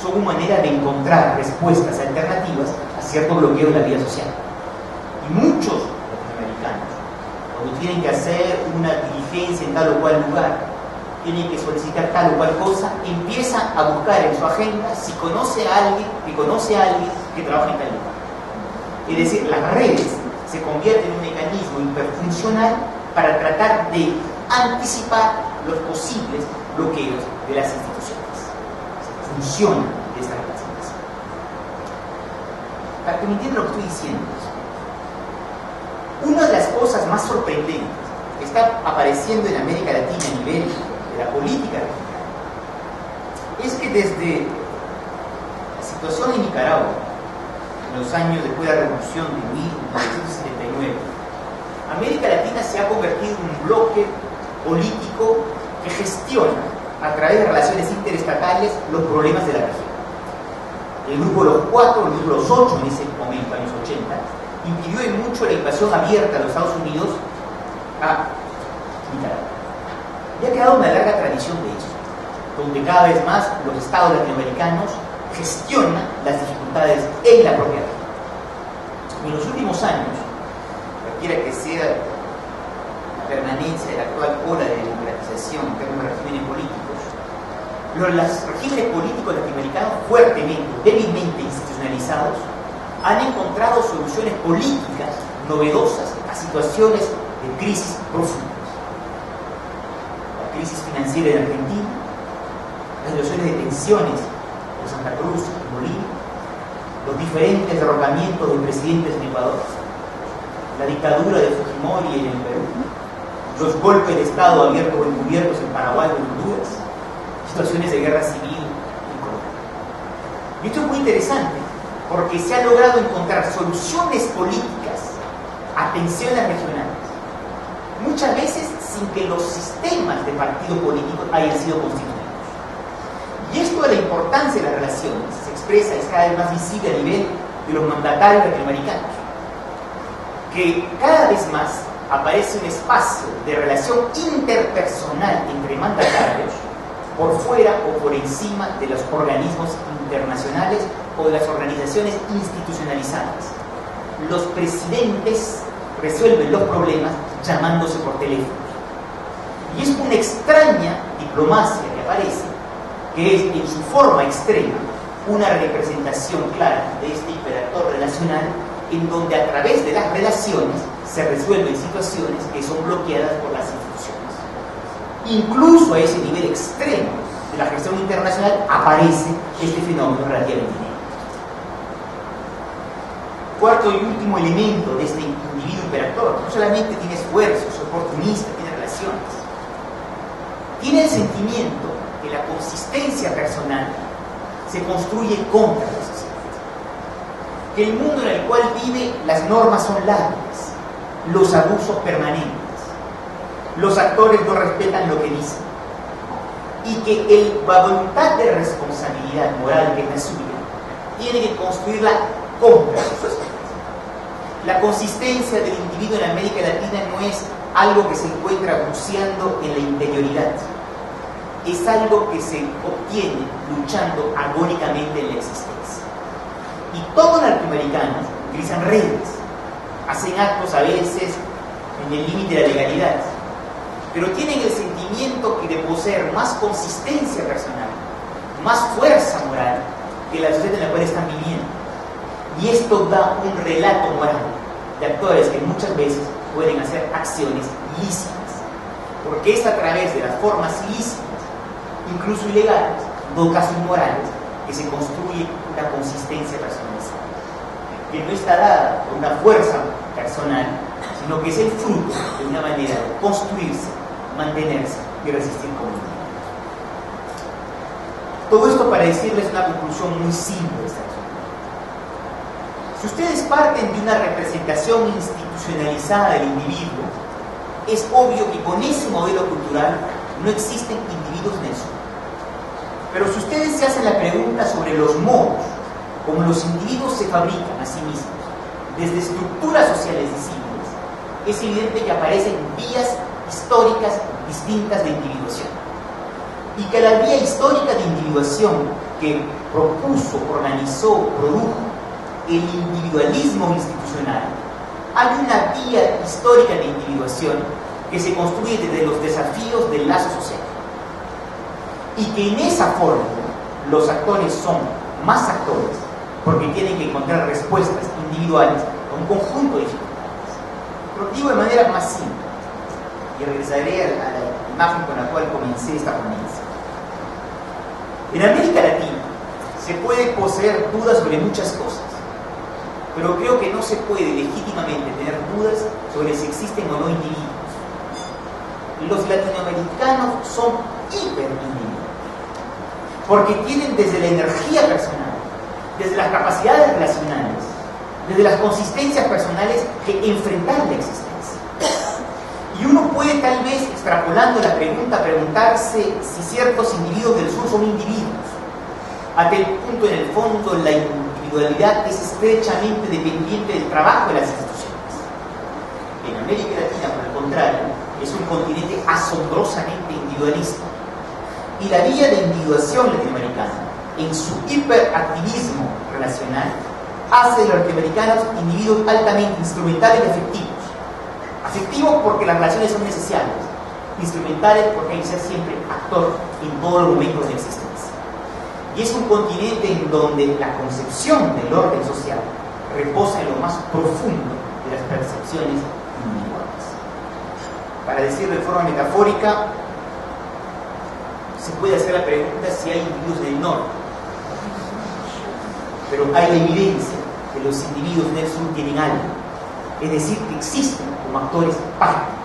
son una manera de encontrar respuestas alternativas a cierto bloqueo de la vida social. Y muchos latinoamericanos, cuando tienen que hacer una diligencia en tal o cual lugar, tienen que solicitar tal o cual cosa, empiezan a buscar en su agenda si conoce a alguien que trabaja en tal lugar. Es decir, las redes se convierten en un mecanismo hiperfuncional para tratar de anticipar los posibles bloqueos de las instituciones. Funciona de esta representación. Para que me entiendan lo que estoy diciendo, una de las cosas más sorprendentes que está apareciendo en América Latina a nivel de la política es que desde la situación en Nicaragua, en los años después de la revolución de 1979, convertido en un bloque político que gestiona a través de relaciones interestatales los problemas de la región. El grupo de los 4, el grupo de los 8 en ese momento, años 80, impidió en mucho la invasión abierta de los Estados Unidos a Nicaragua. Y ha quedado una larga tradición de eso, donde cada vez más los estados latinoamericanos gestionan las dificultades en la propia región. En los últimos años, cualquiera que sea la permanencia de la actual ola de democratización en términos de regímenes políticos, los regímenes políticos latinoamericanos fuertemente, débilmente institucionalizados, han encontrado soluciones políticas novedosas a situaciones de crisis profundas. La crisis financiera en Argentina, las situaciones de tensiones en Santa Cruz y Bolivia, los diferentes derrocamientos de presidentes en Ecuador, la dictadura de Fujimori en el Perú, los golpes de Estado abiertos o encubiertos en Paraguay o en Honduras, situaciones de guerra civil en Colombia. Y esto es muy interesante porque se ha logrado encontrar soluciones políticas a tensiones regionales, muchas veces sin que los sistemas de partidos políticos hayan sido constituidos. Y esto de la importancia de las relaciones se expresa, es cada vez más visible a nivel de los mandatarios latinoamericanos, que cada vez más aparece un espacio de relación interpersonal entre mandatarios por fuera o por encima de los organismos internacionales o de las organizaciones institucionalizadas. Los presidentes resuelven los problemas llamándose por teléfono. Y es una extraña diplomacia que aparece, que es en su forma extrema una representación clara de este hiperactor relacional, en donde a través de las relaciones se resuelven situaciones que son bloqueadas por las instituciones. Incluso a ese nivel extremo de la gestión internacional aparece este fenómeno relativamente inédito. Cuarto y último elemento de este individuo hiperactor, no solamente tiene esfuerzos, es oportunista, tiene relaciones, tiene el sentimiento que la consistencia personal se construye contra la sociedad, que el mundo en el cual vive las normas son largas, los abusos permanentes, los actores no respetan lo que dicen, y que la voluntad de responsabilidad moral que es la suya tiene que construirla contra la sociedad. La consistencia del individuo en América Latina no es algo que se encuentra buceando en la interioridad, es algo que se obtiene luchando agónicamente en la existencia. Y todos los latinoamericanos utilizan redes, hacen actos a veces en el límite de la legalidad, pero tienen el sentimiento que de poseer más consistencia personal, más fuerza moral que la sociedad en la cual están viviendo. Y esto da un relato moral de actores que muchas veces pueden hacer acciones ilícitas, porque es a través de las formas ilícitas, incluso ilegales, en todo caso inmorales, que se construye una consistencia personalizada, que no está dada por una fuerza personal, sino que es el fruto de una manera de construirse, mantenerse y resistir comunidad. Todo esto para decirles una conclusión muy simple de esta cosa. Si ustedes parten de una representación institucionalizada del individuo, es obvio que con ese modelo cultural no existen individuos en el sur. Pero si ustedes se hacen la pregunta sobre los modos como los individuos se fabrican a sí mismos, desde estructuras sociales disímiles, es evidente que aparecen vías históricas distintas de individuación. Y que la vía histórica de individuación que propuso, organizó, produjo el individualismo institucional, hay una vía histórica de individuación que se construye desde los desafíos del lazo social. Y que en esa forma los actores son más actores porque tienen que encontrar respuestas individuales a un conjunto de dificultades. Lo digo de manera más simple y regresaré a la imagen con la cual comencé esta ponencia. En América Latina se puede poseer dudas sobre muchas cosas, pero creo que no se puede legítimamente tener dudas sobre si existen o no individuos. Los latinoamericanos son hiperindividuos, porque tienen desde la energía personal, desde las capacidades relacionales, desde las consistencias personales que enfrentar la existencia. Y uno extrapolando la pregunta, preguntarse si ciertos individuos del sur son individuos. Hasta el punto, en el fondo, la individualidad es estrechamente dependiente del trabajo de las instituciones. En América Latina, por el contrario, es un continente asombrosamente individualista. Y la vía de individuación latinoamericana, en su hiperactivismo relacional, hace de los latinoamericanos individuos altamente instrumentales y afectivos. Afectivos porque las relaciones son necesarias, instrumentales porque hay que ser siempre actor en todos los momentos de existencia. Y es un continente en donde la concepción del orden social reposa en lo más profundo de las percepciones individuales. Para decirlo de forma metafórica, se puede hacer la pregunta si hay individuos del norte, pero hay la evidencia que los individuos del sur tienen algo, es decir, que existen como actores prácticos,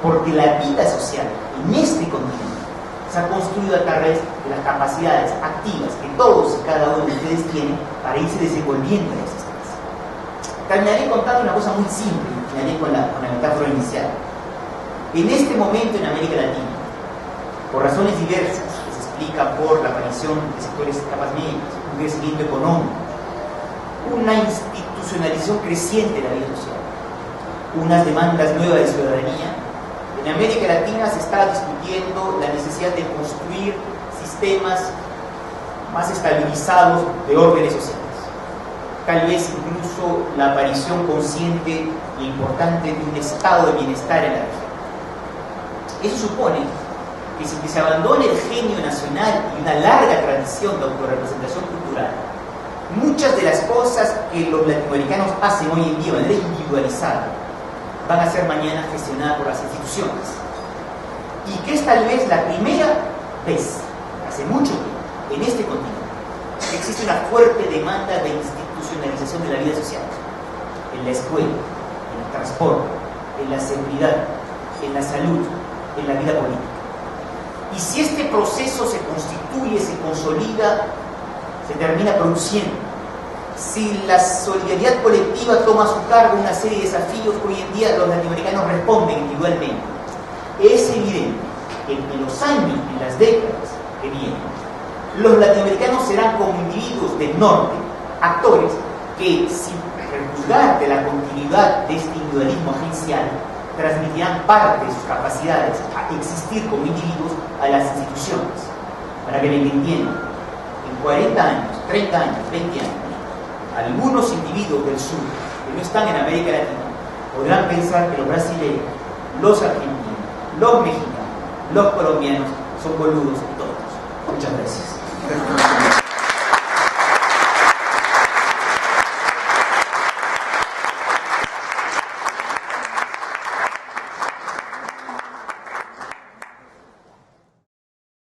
porque la vida social en este continente se ha construido a través de las capacidades activas que todos y cada uno de ustedes tienen para irse desenvolviendo en la existencia. Terminaré contando una cosa muy simple, terminaré con la metáfora inicial. En este momento en América Latina, por razones diversas, que se explica por la aparición de sectores capas medias, un crecimiento económico, una institucionalización creciente de la vida social, unas demandas nuevas de ciudadanía, en América Latina se está discutiendo la necesidad de construir sistemas más estabilizados de órdenes sociales. Tal vez incluso la aparición consciente e importante de un estado de bienestar en la región. Eso supone que si se abandona el genio nacional y una larga tradición de autorrepresentación cultural, muchas de las cosas que los latinoamericanos hacen hoy en día de manera individualizada van a ser mañana gestionadas por las instituciones. Y que es tal vez la primera vez, hace mucho tiempo, en este continente, que existe una fuerte demanda de institucionalización de la vida social, en la escuela, en el transporte, en la seguridad, en la salud, en la vida política. Y si este proceso se constituye, se consolida, se termina produciendo, si la solidaridad colectiva toma a su cargo una serie de desafíos que hoy en día los latinoamericanos responden individualmente, es evidente que en los años, en las décadas que vienen, los latinoamericanos serán como individuos del norte, actores que, sin prejuzgar de la continuidad de este individualismo agencial, transmitirán parte de sus capacidades a existir como individuos a las instituciones. Para que me entiendan, en 40 años, 30 años, 20 años, algunos individuos del sur que no están en América Latina podrán pensar que los brasileños, los argentinos, los mexicanos, los colombianos son boludos y tontos. Muchas gracias.